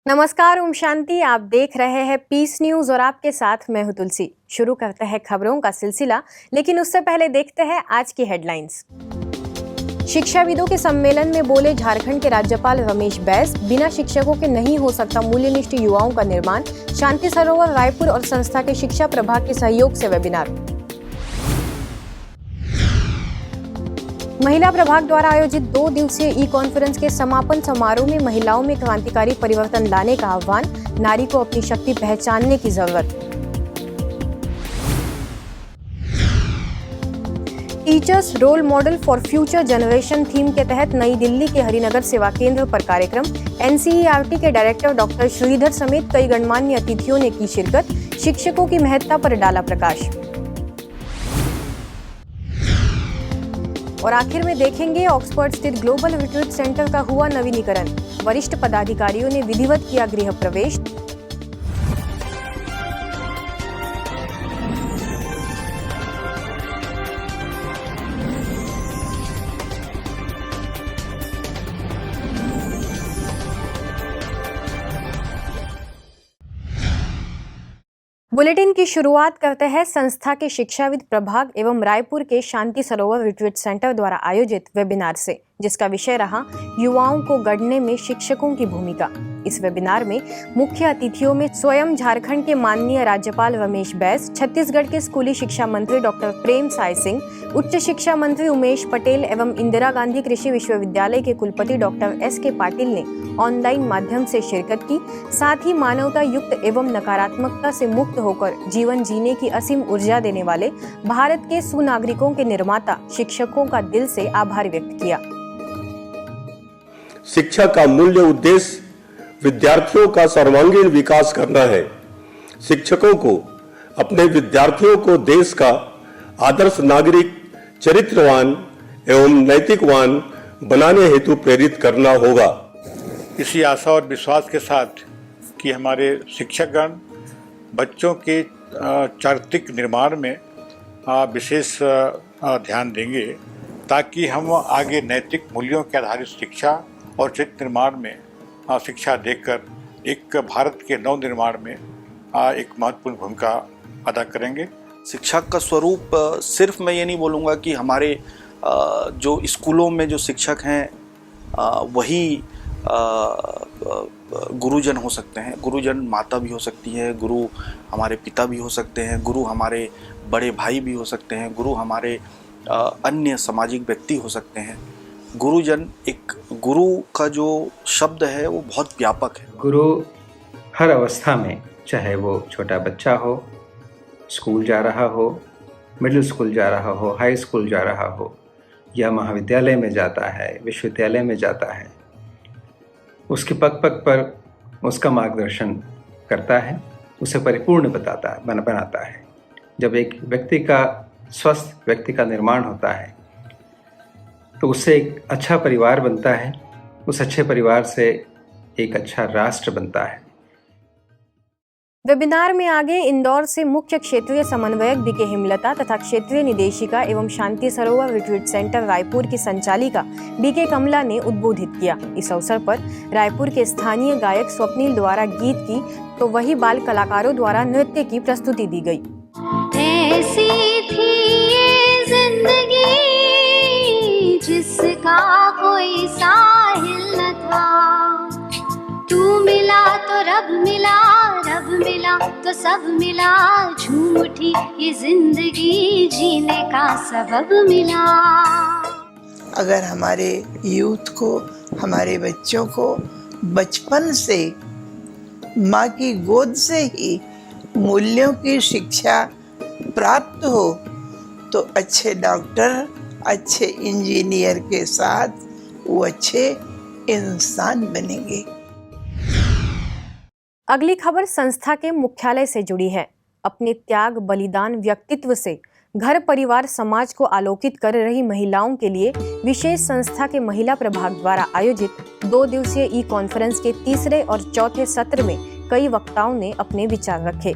नमस्कार, ओम शांति। आप देख रहे हैं पीस न्यूज और आपके साथ मैं हूं तुलसी। शुरू करते हैं खबरों का सिलसिला, लेकिन उससे पहले देखते हैं आज की हेडलाइंस। शिक्षाविदों के सम्मेलन में बोले झारखंड के राज्यपाल रमेश बैस, बिना शिक्षकों के नहीं हो सकता मूल्यनिष्ठ युवाओं का निर्माण। शांति सरोवर रायपुर और संस्था के शिक्षा प्रभाग के सहयोग से वेबिनार। महिला प्रभाग द्वारा आयोजित 2 दिवसीय ई कॉन्फ्रेंस के समापन समारोह में महिलाओं में क्रांतिकारी परिवर्तन लाने का आह्वान। नारी को अपनी शक्ति पहचानने की जरूरत। Teachers role model for future generation theme के तहत नई दिल्ली के हरिनगर सेवा केंद्र पर कार्यक्रम। एनसीईआरटी के डायरेक्टर डॉक्टर श्रीधर समेत कई गणमान्य अतिथियों ने की शिरकत। शिक्षकों की महत्ता पर डाला प्रकाश। और आखिर में देखेंगे ऑक्सफोर्ड स्थित ग्लोबल रिट्रीट सेंटर का हुआ नवीनीकरण। वरिष्ठ पदाधिकारियों ने विधिवत किया गृह प्रवेश। बुलेटिन की शुरुआत करते हैं संस्था के शिक्षाविद प्रभाग एवं रायपुर के शांति सरोवर रिट्रीट सेंटर द्वारा आयोजित वेबिनार से, जिसका विषय रहा युवाओं को गढ़ने में शिक्षकों की भूमिका। इस वेबिनार में मुख्य अतिथियों में स्वयं झारखंड के माननीय राज्यपाल रमेश बैस, छत्तीसगढ़ के स्कूली शिक्षा मंत्री डॉक्टर प्रेम साय सिंह, उच्च शिक्षा मंत्री उमेश पटेल एवं इंदिरा गांधी कृषि विश्वविद्यालय के कुलपति डॉक्टर एस.के. पाटिल ने ऑनलाइन माध्यम से शिरकत की। साथ ही मानवता युक्त एवं नकारात्मकता से मुक्त होकर जीवन जीने की असीम ऊर्जा देने वाले भारत के सुनागरिकों के निर्माता शिक्षकों का दिल से आभार व्यक्त किया। शिक्षा का मूल्य उद्देश्य विद्यार्थियों का सर्वांगीण विकास करना है। शिक्षकों को अपने विद्यार्थियों को देश का आदर्श नागरिक, चरित्रवान एवं नैतिकवान बनाने हेतु प्रेरित करना होगा। इसी आशा और विश्वास के साथ कि हमारे शिक्षकगण बच्चों के चारित्रिक निर्माण में विशेष ध्यान देंगे, ताकि हम आगे नैतिक मूल्यों के आधारित शिक्षा और चरित्र निर्माण में शिक्षा देकर एक भारत के नव निर्माण में एक महत्वपूर्ण भूमिका अदा करेंगे। शिक्षा का स्वरूप सिर्फ मैं ये नहीं बोलूँगा कि हमारे जो स्कूलों में जो शिक्षक हैं वही गुरुजन हो सकते हैं। गुरुजन माता भी हो सकती है, गुरु हमारे पिता भी हो सकते हैं, गुरु हमारे बड़े भाई भी हो सकते हैं, गुरु हमारे अन्य सामाजिक व्यक्ति हो सकते हैं। गुरुजन, एक गुरु का जो शब्द है वो बहुत व्यापक है। गुरु हर अवस्था में, चाहे वो छोटा बच्चा हो, स्कूल जा रहा हो, मिडिल स्कूल जा रहा हो, हाई स्कूल जा रहा हो, या महाविद्यालय में जाता है, विश्वविद्यालय में जाता है, उसके पग पग पर उसका मार्गदर्शन करता है, उसे परिपूर्ण बनाता है। जब एक व्यक्ति का स्वस्थ व्यक्ति का निर्माण होता है तो उससे एक अच्छा परिवार बनता है, उस अच्छे परिवार से एक अच्छा राष्ट्र बनता है। वेबिनार में आगे इंदौर से मुख्य क्षेत्रीय समन्वयक बीके हिमलता तथा क्षेत्रीय निदेशिका एवं शांति सरोवर रिट्रीट सेंटर रायपुर की संचालिका बीके कमला ने उद्बोधित किया। इस अवसर पर रायपुर के स्थानीय गायक स्वप्निल द्वारा गीत की तो वही बाल कलाकारों द्वारा नृत्य की प्रस्तुति दी गई। ऐसी थी ये जिंदगी जिसका कोई साहिल न था, तू मिला तो रब मिला, रब मिला तो सब मिला, झूम उठी ये जिंदगी जीने का सबब मिला। अगर हमारे यूथ को, हमारे बच्चों को बचपन से माँ की गोद से ही मूल्यों की शिक्षा प्राप्त हो तो अच्छे डॉक्टर, अच्छे इंजीनियर के साथ वो अच्छे इंसान बनेंगे। अगली खबर संस्था के मुख्यालय से जुड़ी है। अपने त्याग, बलिदान, व्यक्तित्व से घर, परिवार, समाज को आलोकित कर रही महिलाओं के लिए विशेष संस्था के महिला प्रभाग द्वारा आयोजित 2 दिवसीय ई कॉन्फ्रेंस के तीसरे और चौथे सत्र में कई वक्ताओं ने अपने विचार रखे।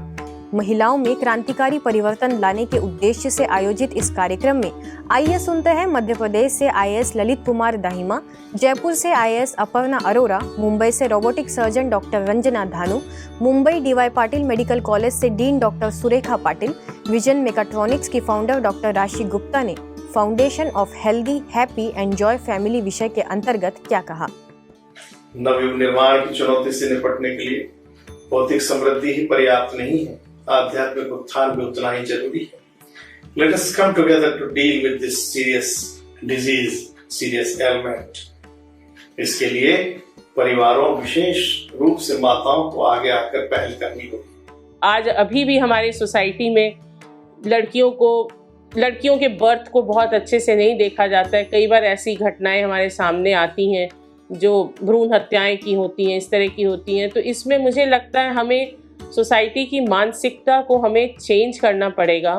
महिलाओं में क्रांतिकारी परिवर्तन लाने के उद्देश्य से आयोजित इस कार्यक्रम में आइए सुनते हैं मध्य प्रदेश से आईएएस ललित कुमार दाहिमा, जयपुर से आईएएस अपर्णा अरोरा, मुंबई से robotic surgeon doctor Ranjana Dhanu, Mumbai DY Patil medical college से dean doctor Surekha Patil, vision mechatronics की फाउंडर डॉक्टर राशि गुप्ता ने foundation of healthy happy and joy family विषय के अंतर्गत क्या कहा। नवयुग निर्माण की चुनौती से निपटने के लिए भौतिक समृद्धि ही पर्याप्त नहीं है, आध्यात्मिक उत्थान भी उतना ही जरूरी है। Let us come together to deal with this serious disease, serious ailment. इसके लिए परिवारों, विशेष रूप से माताओं को आगे आकर पहल करनी होगी। आज अभी भी हमारी सोसाइटी में लड़कियों के बर्थ को बहुत अच्छे से नहीं देखा जाता है। कई बार ऐसी घटनाएं हमारे सामने आती हैं जो भ्रूण हत्याएं की होती हैं, इस तरह की होती हैं। तो इसमें मुझे लगता है हमें सोसाइटी की मानसिकता को हमें चेंज करना पड़ेगा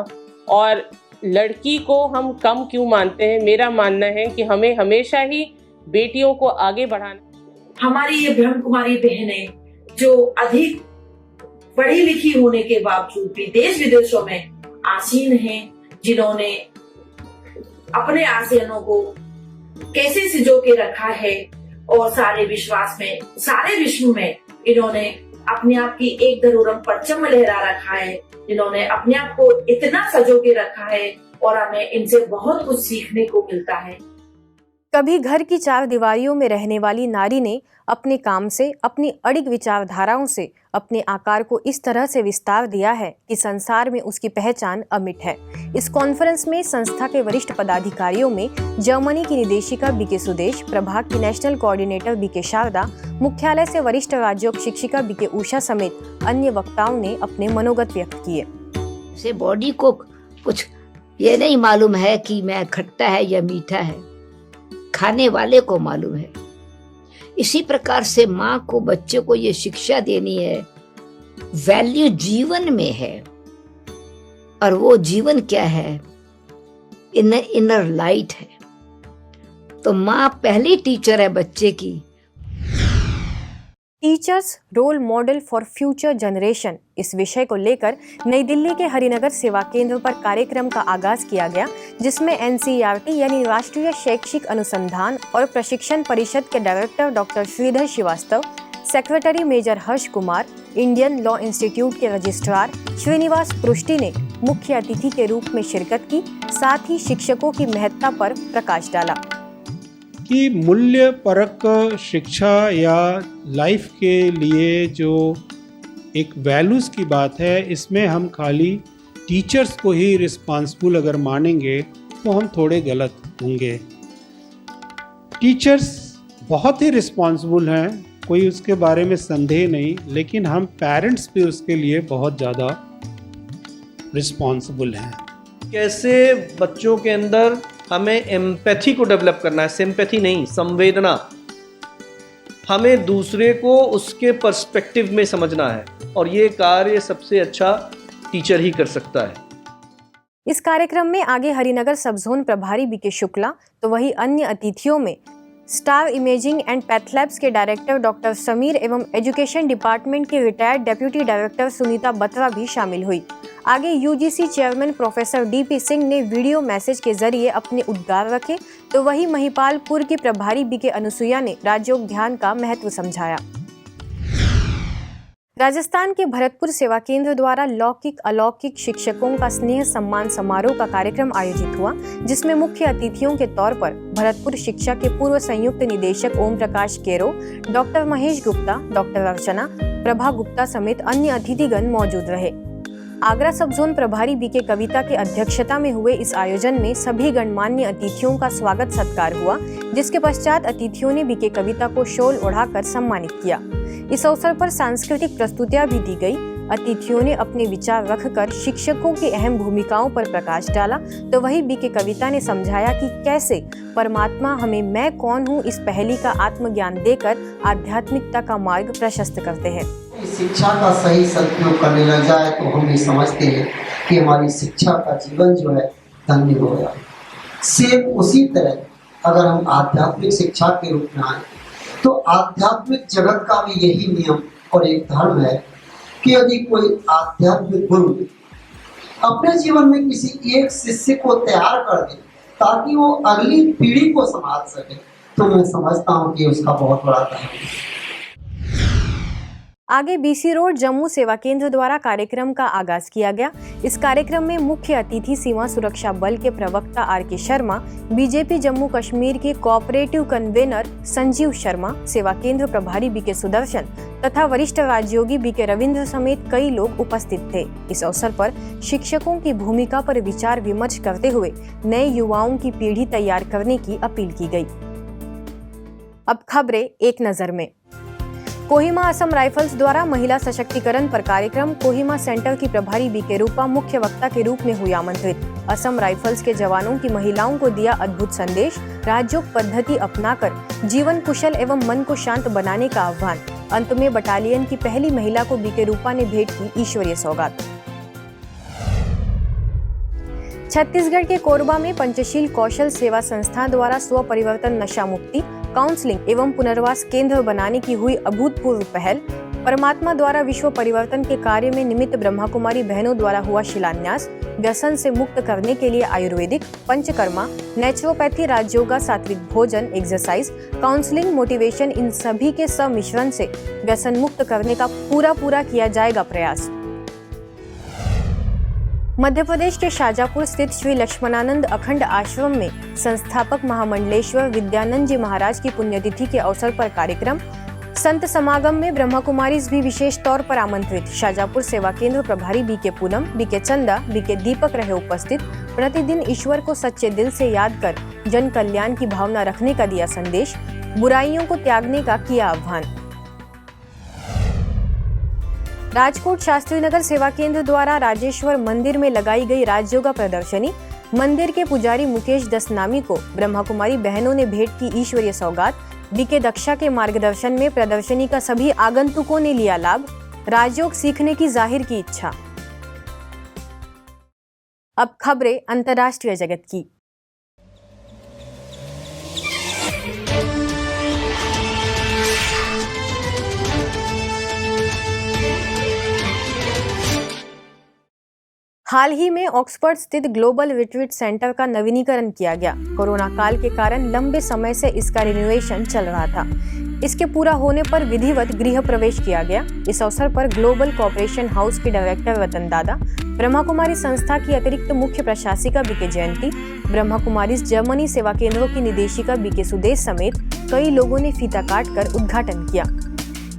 और लड़की को हम कम क्यों मानते हैं। मेरा मानना है कि हमें हमेशा ही बेटियों को आगे बढ़ाना। हमारी ये ब्रह्म कुमारी बहनें जो अधिक पढ़ी लिखी होने के बावजूद भी देश विदेशों में आसीन हैं, जिन्होंने अपने आसियानों को कैसे सिजो के रखा है और सारे विश्व में इन्होंने अपने आप की एक धरोहर परचम लहरा रखा है, जिन्होंने अपने आप को इतना सजो के रखा है और हमें इनसे बहुत कुछ सीखने को मिलता है। कभी घर की चार दीवारियों में रहने वाली नारी ने अपने काम से, अपनी अड़िग विचारधाराओं से अपने आकार को इस तरह से विस्तार दिया है कि संसार में उसकी पहचान अमिट है। इस कॉन्फ्रेंस में संस्था के वरिष्ठ पदाधिकारियों में जर्मनी की निदेशिका बीके सुदेश, प्रभाग की नेशनल कोऑर्डिनेटर बीके शारदा, मुख्यालय से वरिष्ठ राज्योग शिक्षिका बीके उषा समेत अन्य वक्ताओं ने अपने मनोगत व्यक्त किए। से बॉडी को कुछ ये नहीं मालूम है कि मैं खट्टा है या मीठा है, खाने वाले को मालूम है। इसी प्रकार से माँ को बच्चे को ये शिक्षा देनी है, वैल्यू जीवन में है। और वो जीवन क्या है? इनर लाइट है। तो माँ पहली टीचर है बच्चे की। Teachers role model for future generation, इस विषय को लेकर नई दिल्ली के हरिनगर सेवा केंद्र पर कार्यक्रम का आगाज किया गया, जिसमें एनसीईआरटी यानी राष्ट्रीय शैक्षिक अनुसंधान और प्रशिक्षण परिषद के director doctor Shridhar Srivastava, secretary major Harsh Kumar, Indian law institute के रजिस्ट्रार श्रीनिवास पृष्टि ने मुख्य अतिथि के रूप में शिरकत की। साथ ही शिक्षकों की महत्ता पर प्रकाश डाला कि मूल्य परक शिक्षा या लाइफ के लिए जो एक वैल्यूज़ की बात है, इसमें हम खाली टीचर्स को ही रिस्पॉन्सिबल अगर मानेंगे तो हम थोड़े गलत होंगे। टीचर्स बहुत ही रिस्पॉन्सिबल हैं, कोई उसके बारे में संदेह नहीं, लेकिन हम पेरेंट्स भी उसके लिए बहुत ज़्यादा रिस्पॉन्सिबल हैं। कैसे बच्चों के अंदर हमें एम्पैथी को डेवलप करना है, सिंपैथी नहीं, संवेदना। हमें दूसरे को उसके पर्सपेक्टिव में समझना है और ये कार्य सबसे अच्छा टीचर ही कर सकता है। इस कार्यक्रम में आगे हरिनगर सब जोन प्रभारी बीके शुक्ला, तो वही अन्य अतिथियों में स्टार इमेजिंग एंड पैथलैब्स के डायरेक्टर डॉक्टर समीर एवं एजुकेशन डिपार्टमेंट के retired deputy director Sunita Batra भी शामिल हुई। आगे UGC chairman professor DP Singh ने वीडियो मैसेज के जरिए अपने उद्गार रखे, तो वही महिपालपुर की प्रभारी बीके अनुसुईया ने राजयोग ध्यान का महत्व समझाया। राजस्थान के भरतपुर सेवा केंद्र द्वारा लौकिक अलौकिक शिक्षकों का स्नेह सम्मान समारोह का कार्यक्रम आयोजित हुआ, जिसमें मुख्य अतिथियों के तौर पर भरतपुर शिक्षा के पूर्व संयुक्त निदेशक ओम प्रकाश केरो, डॉक्टर महेश गुप्ता, डॉक्टर अर्चना, प्रभा गुप्ता समेत अन्य अतिथिगण मौजूद रहे। आगरा सब जोन प्रभारी बीके कविता के अध्यक्षता में हुए इस आयोजन में सभी गणमान्य अतिथियों का स्वागत सत्कार हुआ, जिसके पश्चात अतिथियों ने बीके कविता को शॉल ओढ़ाकर सम्मानित किया। इस अवसर पर सांस्कृतिक प्रस्तुतियां भी दी गई। अतिथियों ने अपने विचार रखकर शिक्षकों की अहम भूमिकाओं पर प्रकाश डाला, तो वही बीके कविता ने समझाया कि कैसे परमात्मा हमें मैं कौन हूँ इस पहेली का आत्मज्ञान देकर आध्यात्मिकता का मार्ग प्रशस्त करते हैं। शिक्षा का सही सदुपयोग करने लग जाए तो हम ये समझते हैं कि हमारी शिक्षा का जीवन जो है धन्य हो गया। सेम उसी तरह अगर हम आध्यात्मिक शिक्षा के रूप में आए तो आध्यात्मिक जगत का भी यही नियम और एक धर्म है कि यदि कोई आध्यात्मिक गुरु अपने जीवन में किसी एक शिष्य को तैयार कर दे ताकि वो अगली पीढ़ी को संभाल सके, तो मैं समझता हूँ कि उसका बहुत बड़ा काम है। आगे बीसी रोड जम्मू सेवा केंद्र द्वारा कार्यक्रम का आगाज किया गया। इस कार्यक्रम में मुख्य अतिथि सीमा सुरक्षा बल के प्रवक्ता आर.के. शर्मा, बीजेपी जम्मू कश्मीर के कोऑपरेटिव कन्वेनर संजीव शर्मा, सेवा केंद्र प्रभारी बी.के. सुदर्शन तथा वरिष्ठ राजयोगी बी.के. रविंद्र समेत कई लोग उपस्थित थे। इस अवसर पर शिक्षकों की भूमिका पर विचार विमर्श करते हुए नए युवाओं की पीढ़ी तैयार करने की अपील की गई। अब खबरें एक नजर में। कोहिमा असम राइफल्स द्वारा महिला सशक्तिकरण पर कार्यक्रम। कोहिमा सेंटर की प्रभारी बी.के. रूपा मुख्य वक्ता के रूप में हुई आमंत्रित। असम राइफल्स के जवानों की महिलाओं को दिया अद्भुत संदेश। राजयोग पद्धति अपनाकर जीवन कुशल एवं मन को शांत बनाने का आह्वान। अंत में बटालियन की पहली महिला को बी.के. रूपा ने भेंट की ईश्वरीय सौगात। छत्तीसगढ़ के कोरबा में पंचशील कौशल सेवा संस्था द्वारा स्व परिवर्तन, नशा मुक्ति, काउंसलिंग एवं पुनर्वास केंद्र बनाने की हुई अभूतपूर्व पहल। परमात्मा द्वारा विश्व परिवर्तन के कार्य में निमित्त ब्रह्मा कुमारी बहनों द्वारा हुआ शिलान्यास। व्यसन से मुक्त करने के लिए आयुर्वेदिक, पंचकर्मा, नेचुरोपैथी, राजयोगा, सात्विक भोजन, एक्सरसाइज, काउंसलिंग, मोटिवेशन, इन सभी के सम्मिश्रण से व्यसन मुक्त करने का पूरा किया जाएगा प्रयास। मध्य प्रदेश के शाजापुर स्थित श्री लक्ष्मणानंद अखंड आश्रम में संस्थापक महामंडलेश्वर विद्यानंद जी महाराज की पुण्यतिथि के अवसर पर कार्यक्रम। संत समागम में ब्रह्मा कुमारीज भी विशेष तौर पर आमंत्रित। शाजापुर सेवा केंद्र प्रभारी बी.के. पूनम, बी.के. चंदा, बी.के. दीपक रहे उपस्थित। प्रतिदिन ईश्वर को सच्चे दिल से याद कर जन कल्याण की भावना रखने का दिया संदेश। बुराइयों को त्यागने का किया आह्वान। राजकोट शास्त्री नगर सेवा केंद्र द्वारा राजेश्वर मंदिर में लगाई गई राजयोगा प्रदर्शनी। मंदिर के पुजारी मुकेश दसनामी को ब्रह्मा कुमारी बहनों ने भेंट की ईश्वरीय सौगात। बी.के. दक्षा के मार्गदर्शन में प्रदर्शनी का सभी आगंतुकों ने लिया लाभ। राजयोग सीखने की जाहिर की इच्छा। अब खबरें अंतर्राष्ट्रीय जगत की। हाल ही में ऑक्सफोर्ड स्थित ग्लोबल रिट्रीट सेंटर का नवीनीकरण किया गया। कोरोना काल के कारण लंबे समय से इसका रिनोवेशन चल रहा था। इसके पूरा होने पर विधिवत गृह प्रवेश किया गया। इस अवसर पर ग्लोबल कॉर्पोरेशन हाउस के डायरेक्टर रतन दादा, ब्रह्मा कुमारी संस्था की अतिरिक्त मुख्य प्रशासिका बी.के. जयंती, ब्रह्मा कुमारी जर्मनी सेवा केंद्रों की निदेशिका बी.के. सुदेश समेत कई लोगों ने फीता काटकर उद्घाटन किया।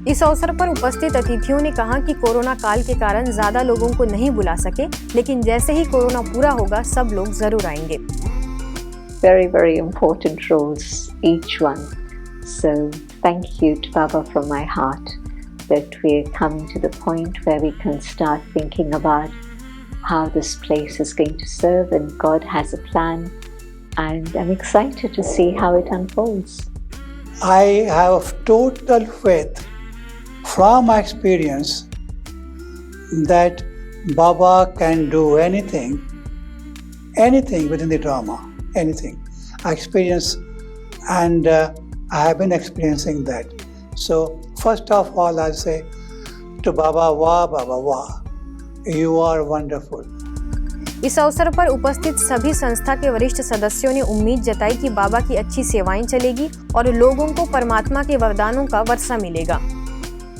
इस अवसर पर उपस्थित अतिथियों ने कहा कि कोरोना काल के कारण ज्यादा लोगों को नहीं बुला सके, लेकिन जैसे ही कोरोना पूरा होगा सब लोग जरूर आएंगे। Very important roles, each one. So thank you to Baba from my heart that we are coming to the point where we can start thinking about how this place is going to serve, and God has a plan, and I'm excited to see how it unfolds. I have total faith from my experience that Baba can do anything within the drama, anything. I experience and I have been experiencing that. So first of all, I say to Baba, wah, you are wonderful. इस अवसर पर उपस्थित सभी संस्था के वरिष्ठ सदस्यों ने उम्मीद जताई कि बाबा की अच्छी सेवाएं चलेगी और लोगों को परमात्मा के वरदानों का वर्षा मिलेगा।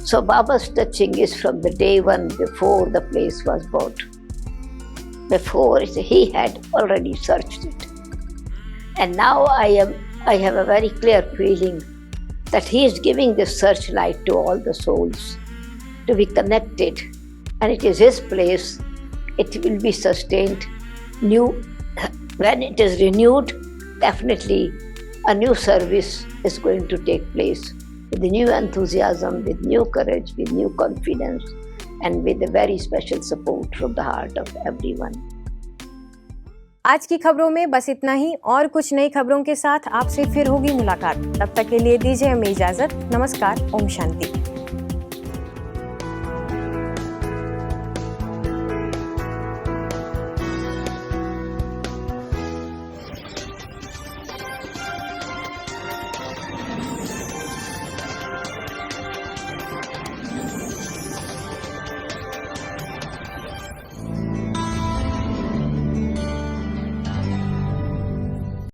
So Baba's touching is from the day one before the place was bought. Before he had already searched it. And now I have a very clear feeling that he is giving this searchlight to all the souls to be connected. And it is his place. It will be sustained. When it is renewed, definitely a new service is going to take place. With new enthusiasm, with new courage, with new confidence, and with a very special support from the heart of everyone. आज की खबरों में बस इतना ही। और कुछ नई खबरों के साथ आपसे फिर होगी मुलाकात। तब तक के लिए दीजिए हमें इजाजत। नमस्कार। ओम शांति।